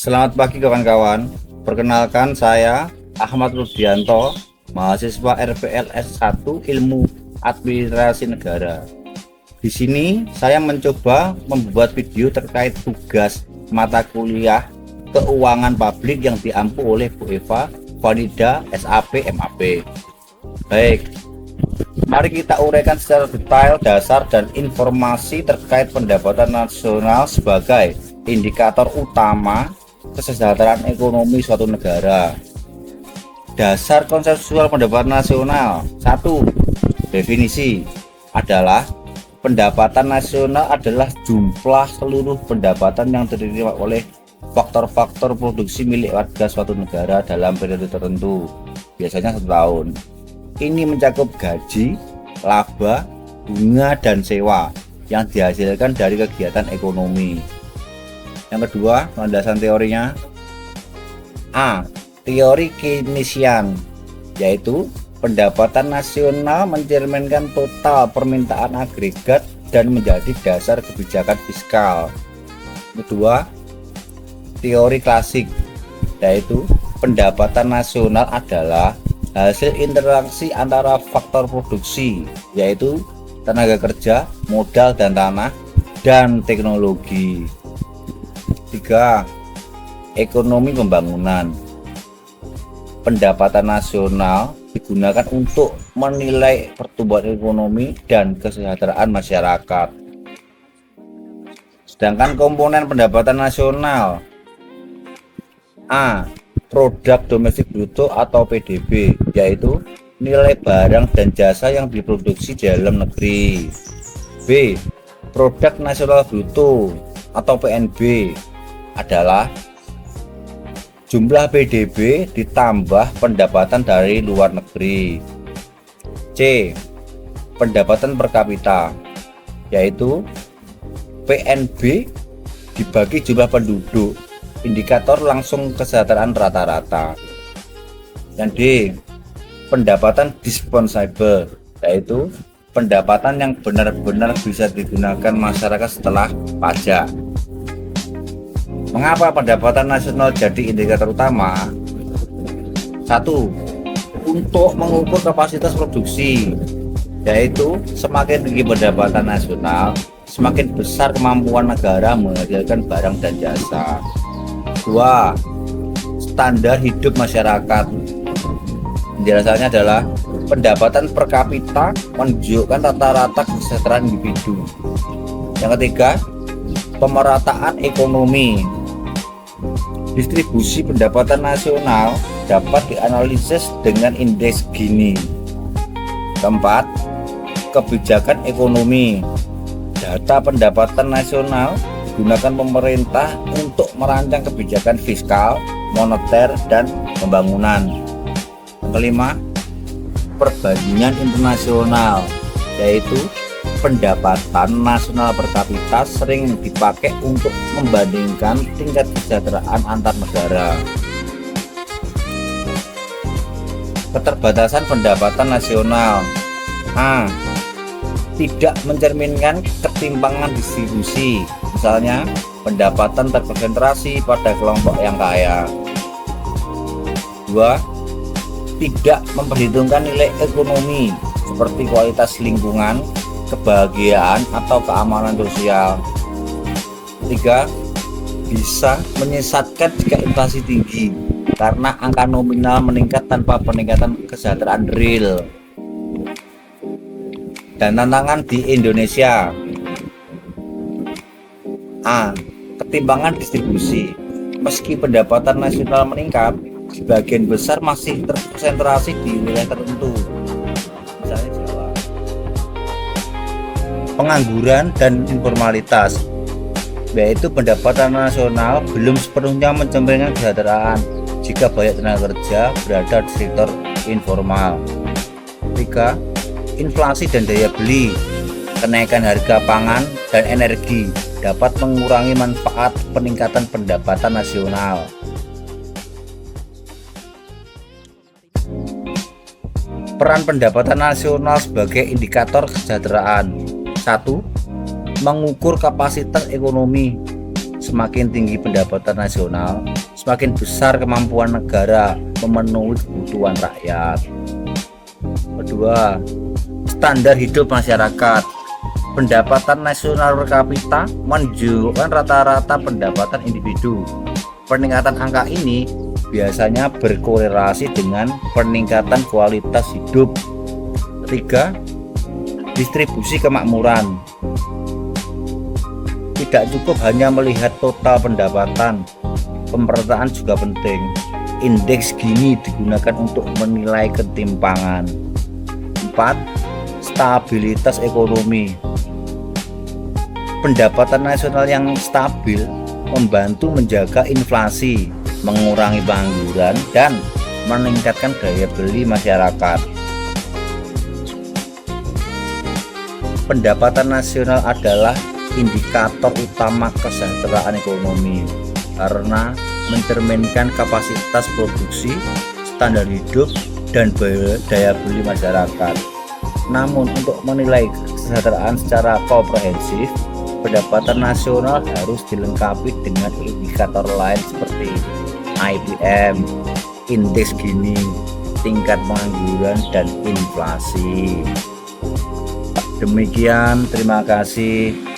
Selamat pagi kawan-kawan. Perkenalkan saya Ahmad Rudianto, mahasiswa RPLS 1 Ilmu Administrasi Negara. Di sini saya mencoba membuat video terkait tugas mata kuliah Keuangan Publik yang diampu oleh Bu Eva Vanida SAP MAP. Baik, mari kita uraikan secara detail dasar dan informasi terkait pendapatan nasional sebagai indikator utama kesejahteraan ekonomi suatu negara. Dasar konseptual pendapatan nasional. 1. Definisi adalah pendapatan nasional adalah jumlah seluruh pendapatan yang diterima oleh faktor-faktor produksi milik warga suatu negara dalam periode tertentu, biasanya 1 tahun. Ini mencakup gaji, laba, bunga, dan sewa yang dihasilkan dari kegiatan ekonomi. Yang kedua, landasan teorinya. A. Teori Keynesian, yaitu pendapatan nasional mencerminkan total permintaan agregat dan menjadi dasar kebijakan fiskal. Kedua, teori klasik, yaitu pendapatan nasional adalah hasil interaksi antara faktor produksi, yaitu tenaga kerja, modal dan tanah, dan teknologi. 3. Ekonomi pembangunan. Pendapatan nasional digunakan untuk menilai pertumbuhan ekonomi dan kesejahteraan masyarakat. Sedangkan komponen pendapatan nasional: A. Produk domestik bruto atau PDB, yaitu nilai barang dan jasa yang diproduksi di dalam negeri. B. Produk nasional bruto atau PNB adalah jumlah PDB ditambah pendapatan dari luar negeri. C. Pendapatan per kapita, yaitu PNB dibagi jumlah penduduk, indikator langsung kesejahteraan rata-rata. Yang D. Pendapatan dispensable, yaitu pendapatan yang benar-benar bisa digunakan masyarakat setelah pajak. Mengapa pendapatan nasional jadi indikator utama? 1. Untuk mengukur kapasitas produksi, yaitu semakin tinggi pendapatan nasional, semakin besar kemampuan negara menghasilkan barang dan jasa. 2. Standar hidup masyarakat. Penjelasannya adalah pendapatan per kapita menunjukkan rata-rata kesejahteraan individu. Yang ketiga, pemerataan ekonomi. Distribusi pendapatan nasional dapat dianalisis dengan indeks Gini. Keempat, kebijakan ekonomi. Data pendapatan nasional digunakan pemerintah untuk merancang kebijakan fiskal, moneter, dan pembangunan. Kelima, perbandingan internasional, yaitu pendapatan nasional per kapita sering dipakai untuk membandingkan tingkat kesejahteraan antar negara. Keterbatasan pendapatan nasional. A. Tidak mencerminkan ketimpangan distribusi, misalnya pendapatan terkonsentrasi pada kelompok yang kaya. 2. Tidak memperhitungkan nilai ekonomi seperti kualitas lingkungan, kebahagiaan, atau keamanan sosial. 3. Bisa menyesatkan jika inflasi tinggi karena angka nominal meningkat tanpa peningkatan kesejahteraan real. Dan tantangan di Indonesia. A. Ketimpangan distribusi. Meski pendapatan nasional meningkat, sebagian besar masih terkonsentrasi di wilayah tertentu, misalnya Jawa. Pengangguran dan informalitas, yaitu pendapatan nasional belum sepenuhnya mencerminkan kesejahteraan jika banyak tenaga kerja berada di sektor informal. 3. Inflasi dan daya beli. Kenaikan harga pangan dan energi dapat mengurangi manfaat peningkatan pendapatan nasional. Peran pendapatan nasional sebagai indikator kesejahteraan. 1. Mengukur kapasitas ekonomi. Semakin tinggi pendapatan nasional, semakin besar kemampuan negara memenuhi kebutuhan rakyat. Kedua, standar hidup masyarakat. Pendapatan nasional per kapita menunjukkan rata-rata pendapatan individu. Peningkatan angka ini biasanya berkorelasi dengan peningkatan kualitas hidup. Ketiga, distribusi kemakmuran. Tidak cukup hanya melihat total pendapatan, pemerataan juga penting. Indeks Gini digunakan untuk menilai ketimpangan. 4. Stabilitas ekonomi. Pendapatan nasional yang stabil membantu menjaga inflasi, mengurangi pengangguran, dan meningkatkan daya beli masyarakat. Pendapatan nasional adalah indikator utama kesejahteraan ekonomi karena mencerminkan kapasitas produksi, standar hidup, dan daya beli masyarakat. Namun untuk menilai kesejahteraan secara komprehensif, pendapatan nasional harus dilengkapi dengan indikator lain seperti IPM, indeks Gini, tingkat pengangguran, dan inflasi. Demikian, terima kasih.